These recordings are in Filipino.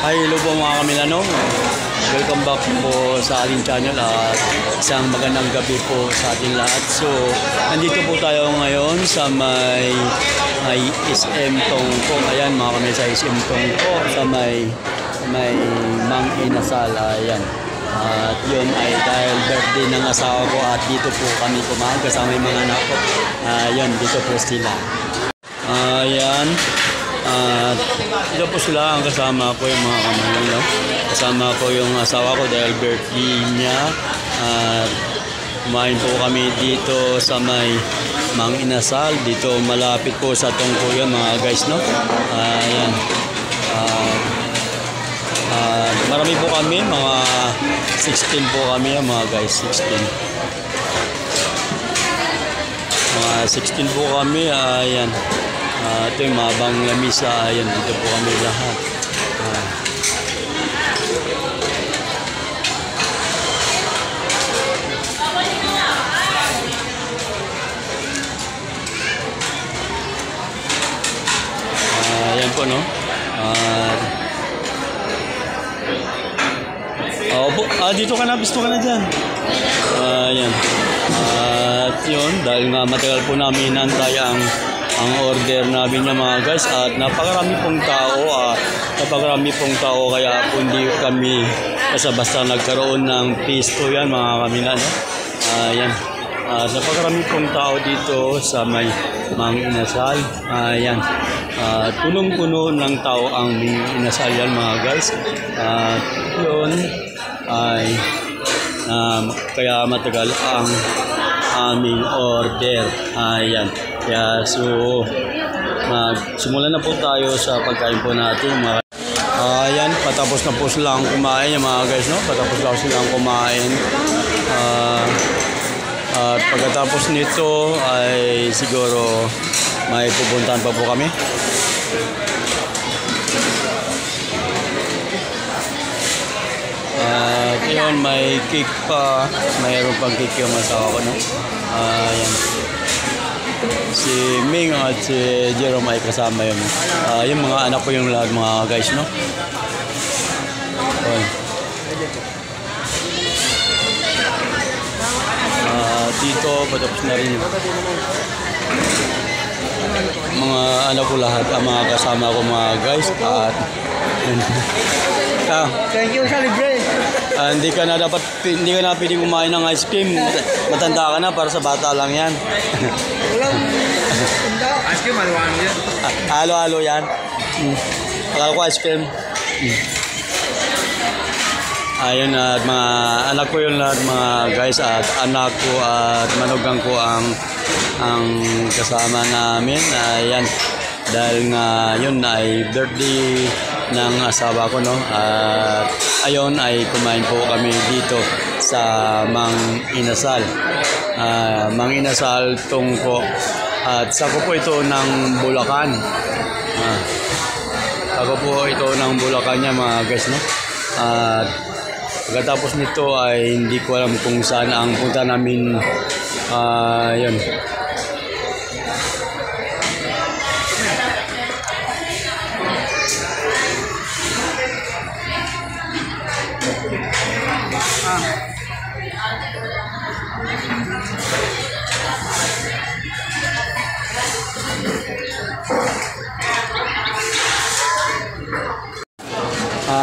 Hi, hello po mga Kamilano. Welcome back po sa ating channel at isang magandang gabi po sa ating lahat. So, nandito po tayo ngayon sa may SM Tongko. Ayan mga Kamil, sa SM Tongko sa may Mang Inasal. Ayan. At yun ay dahil birthday ng asawa ko at dito po kami kumain kasama yung mga anak ko. Ayan, dito po sila. Ayan. At ito po sila ang kasama ko yung mga Kamilano. Kasama ko yung asawa ko dahil birthday niya. At kumain po kami dito sa may Mang Inasal. Dito malapit po sa Tongko yun mga guys, no? Ayan. Marami po kami, mga 16 po kami mga guys, 16. Mga 16 po kami, ayan. Ito yung mabang lamisa, ayan, dito po kami lahat. Ayan po, no? Dito ka na, gusto ka na dyan. Ayan. At yun, dahil nga matagal po namin hinantay ang order namin niya mga guys. At napakarami pong tao, kaya po hindi kami basta-basta nagkaroon ng pisto yan mga Kamilano. Ayan. Napakarami pong tao dito sa may Mang Inasal. Ayan. Punong-puno ng tao ang Inasal yan mga guys. At yun ay kaya matagal ang aming order. Ayan. Kaya so simulan na po tayo sa pagkain po natin mga. Ayan, patapos na po silang kumain yung mga guys, no? Patapos lang silang kumain. At pagkatapos nito ay siguro may pupuntahan pa po kami. Yun, may cake pa. Mayroon pang cake yung asawa ko, no? Ayan. Si Ming at si Jerome ay kasama yun. Yung mga anak ko yung lahat mga guys, no? Dito, patapos na rin mga anak ko lahat, ang mga kasama ko mga guys. At thank you sa libre. hindi ka na pwedeng kumain ng ice cream. Matanda ka na, para sa bata lang yan. Walang ice cream, halo-halo yan. Halo-halo yan. Akala ko ice cream. Ayun, at mga anak ko yun lahat mga guys, at anak ko at manugang ko ang kasama namin. Ayan, dahil nga yun ay birthday ng asawa ko, no? At ayon ay kumain po kami dito sa Mang Inasal. Mang Inasal Tongko. At sako po ito ng Bulacan. Sako po ito ng Bulacan niya mga guys, no? At pagkatapos nito ay hindi ko alam kung saan ang punta namin. Yun.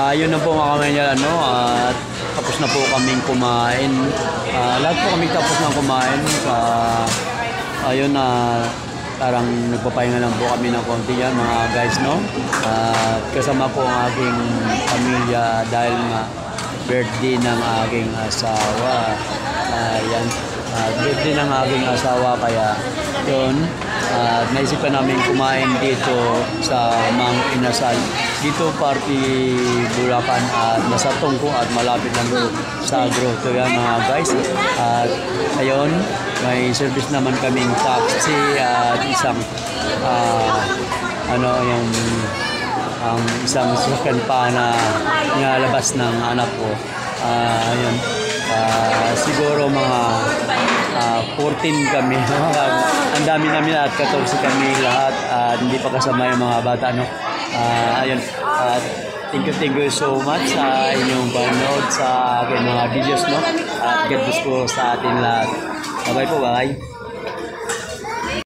Yun na po mga Kamilano, ano, at tapos na po kaming kumain. Lahat po kaming tapos na kumain. Ayun na, parang nagpapahinga lang po kami ng konti yan mga guys, no? Kasama po ang aking pamilya dahil nga birthday ng aking asawa. Ayan, birthday ng aking asawa, kaya yun. Naisipan namin kumain dito sa Mang Inasal. Dito party Bulacan at nasa Tongko at malapit lang sa Grotto yan mga guys. At ayun, may service naman kaming taxi at isang isang sasakyan pa na nilalabas ng anak ko. Ayun, siguro mga 14 kami. Ang dami namin at 14 kami lahat. Hindi pa kasama yung mga bata, no? Ayun. thank you so much sa inyong panood sa aking mga videos, no? At God bless po sa atin lahat. Bye-bye po, bye.